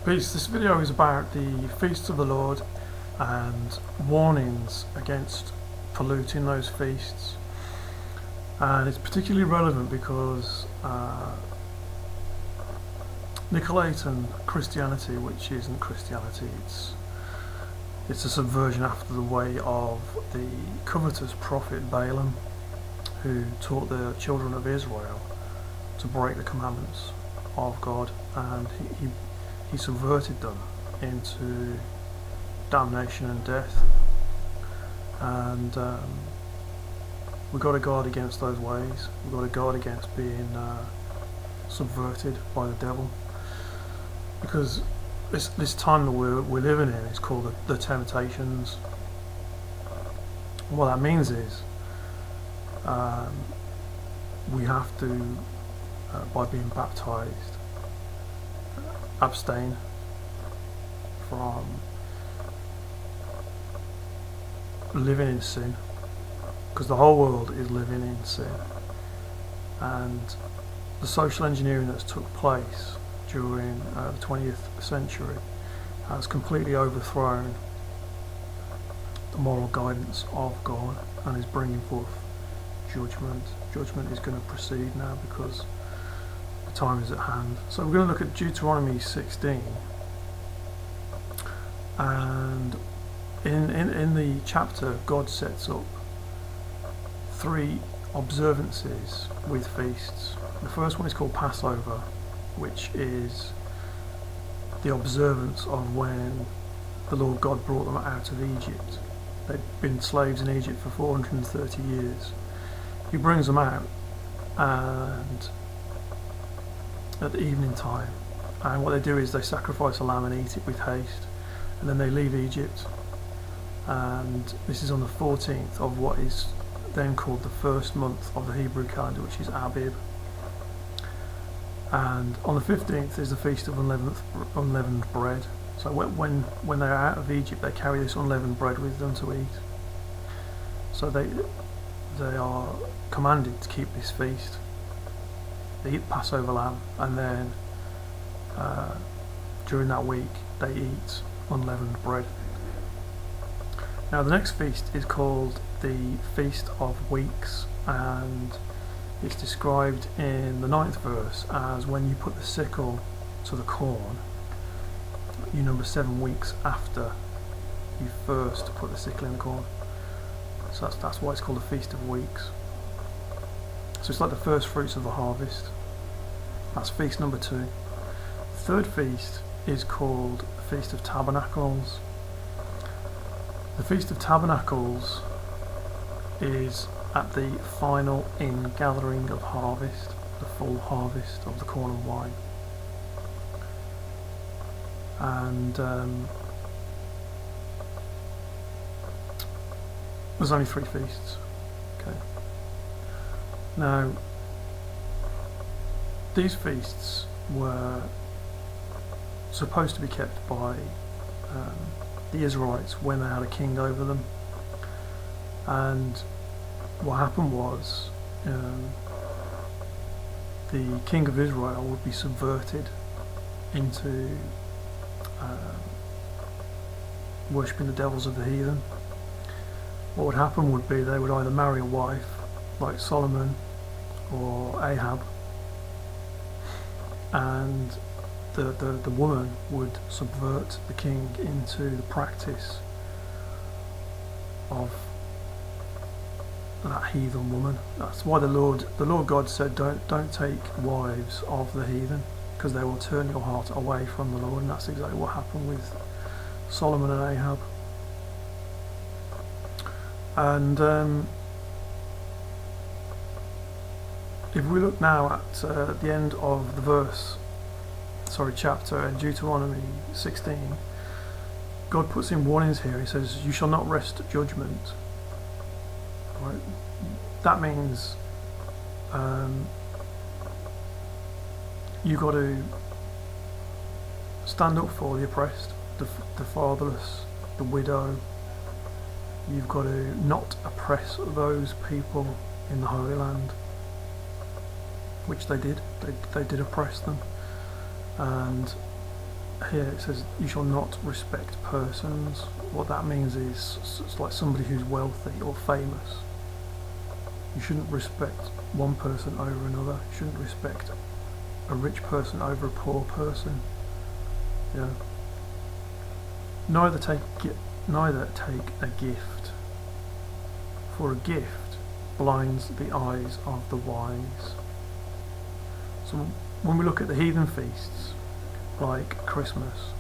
Peace. This video is about the feasts of the Lord and warnings against polluting those feasts. And it's particularly relevant because Nicolaitan Christianity, which isn't Christianity, it's a subversion after the way of the covetous prophet Balaam, who taught the children of Israel to break the commandments of God, and he subverted them into damnation and death. And we've got to guard against those ways. We've got to guard against being subverted by the devil, because this time that we're living in is called the temptations. What that means is we have to, by being baptized, abstain from living in sin, because the whole world is living in sin, and the social engineering that's took place during the 20th century has completely overthrown the moral guidance of God and is bringing forth judgment. Judgment is going to proceed now because the time is at hand. So we're going to look at Deuteronomy 16, and in the chapter God sets up 3 observances with feasts. The first one is called Passover, which is the observance of when the Lord God brought them out of Egypt. They'd been slaves in Egypt for 430 years. He brings them out, and at the evening time, and what they do is they sacrifice a lamb and eat it with haste, and then they leave Egypt. And this is on the 14th of what is then called the first month of the Hebrew calendar, which is Abib. And on the 15th is the feast of unleavened bread. So when they're out of Egypt, they carry this unleavened bread with them to eat. So they are commanded to keep this feast. They eat Passover lamb, and then during that week they eat unleavened bread. Now the next feast is called the Feast of Weeks, and it's described in the 9th verse as when you put the sickle to the corn, you number 7 weeks after you first put the sickle in the corn. So that's why it's called the Feast of Weeks. So it's like the first fruits of the harvest. That's feast number 2. The third feast is called the Feast of Tabernacles. The Feast of Tabernacles is at the final ingathering of harvest, the full harvest of the corn and wine. And there's only 3 feasts. Okay. Now, these feasts were supposed to be kept by the Israelites when they had a king over them. And what happened was the king of Israel would be subverted into worshipping the devils of the heathen. What would happen would be they would either marry a wife like Solemn or Ahab, and the woman would subvert the king into the practice of that heathen woman. That's why the Lord God said, don't take wives of the heathen, because they will turn your heart away from the Lord. And that's exactly what happened with Solomon and Ahab. And if we look now at the end of the chapter in Deuteronomy 16, God puts in warnings here. He says, "You shall not wrest judgment." Right? That means you've got to stand up for the oppressed, the fatherless, the widow. You've got to not oppress those people in the Holy Land, which they did. They did oppress them. And here it says you shall not respect persons. What that means is it's like somebody who's wealthy or famous. You shouldn't respect one person over another. You shouldn't respect a rich person over a poor person. Yeah. Neither take a gift, for a gift blinds the eyes of the wise. So when we look at the heathen feasts, like Christmas,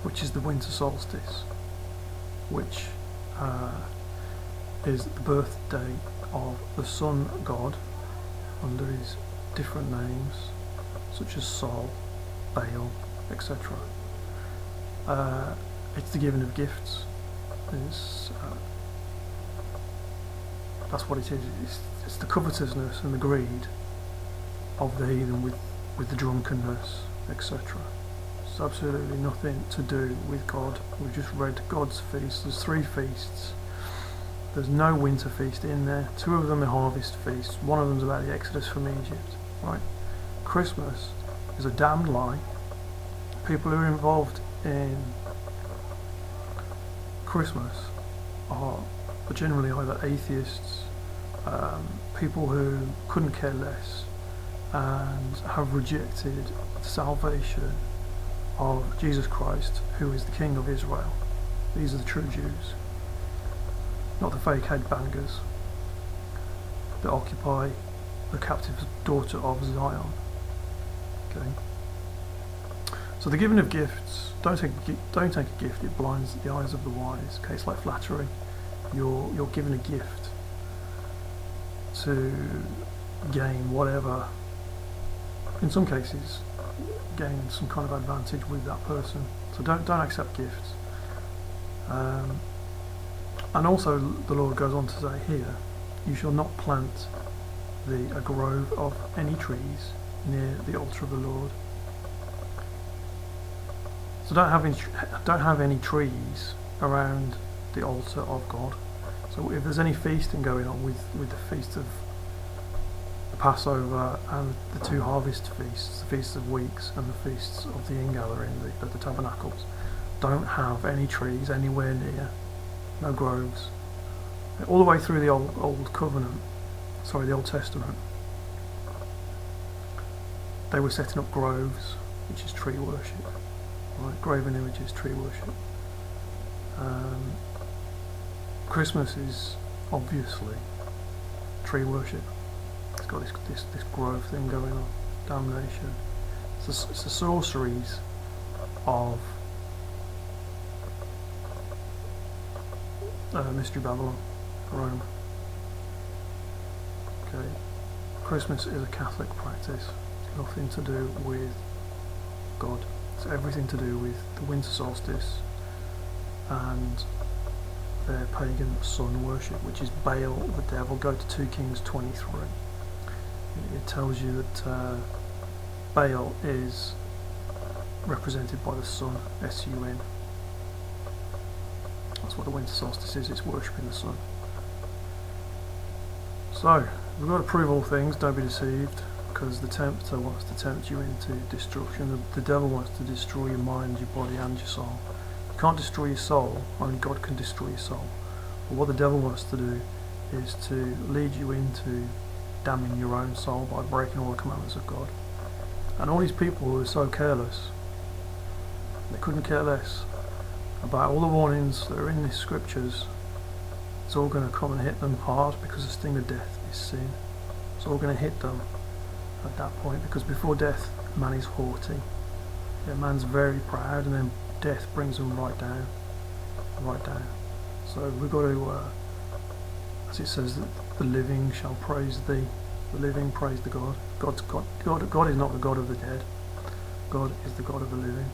which is the winter solstice, which is the birthday of the sun god under his different names, such as Sol, Baal, etc. It's the giving of gifts. That's what it is. It's the covetousness and the greed of the heathen with the drunkenness, etc. It's absolutely nothing to do with God. We've just read God's feasts. There's 3 feasts. There's no winter feast in there. 2 of them are harvest feasts. One of them's about the Exodus from Egypt. Right? Christmas is a damned lie. People who are involved in Christmas are generally either atheists, people who couldn't care less, and have rejected the salvation of Jesus Christ, who is the King of Israel. These are the true Jews, not the fake headbangers that occupy the captive daughter of Zion. Okay. So the giving of gifts, don't take a gift, it blinds the eyes of the wise. Okay, it's like flattery. You're given a gift to gain whatever, in some cases, gain some kind of advantage with that person. So don't accept gifts. And also the Lord goes on to say here, you shall not plant a grove of any trees near the altar of the Lord. So don't have any trees around the altar of God. So if there's any feasting going on with the feast of the Passover and the 2 harvest feasts, the feasts of weeks and the feasts of the ingathering, the tabernacles, don't have any trees anywhere near, no groves. All the way through the Old Testament, they were setting up groves, which is tree worship. Right, graven images, tree worship. Christmas is obviously tree worship. It's got this grove thing going on, damnation. It's the sorceries of Mystery Babylon, Rome. Okay, Christmas is a Catholic practice. It's nothing to do with God. It's everything to do with the winter solstice and their pagan sun worship, which is Baal, the devil. Go to 2 Kings 23. It tells you that Baal is represented by the sun, S-U-N. That's what the winter solstice is, it's worshipping the sun. So, we've got to prove all things, don't be deceived, because the tempter wants to tempt you into destruction. The devil wants to destroy your mind, your body and your soul. You can't destroy your soul, only God can destroy your soul. But what the devil wants to do is to lead you into damning your own soul by breaking all the commandments of God. And all these people who are so careless, they couldn't care less about all the warnings that are in these scriptures. It's all going to come and hit them hard, because the sting of death is sin. It's all going to hit them at that point, because before death, man is haughty. Yeah, man's very proud, and then death brings them right down. So we've got to, as it says, that the living shall praise thee. The living praise the God. God is not the God of the dead. God is the God of the living.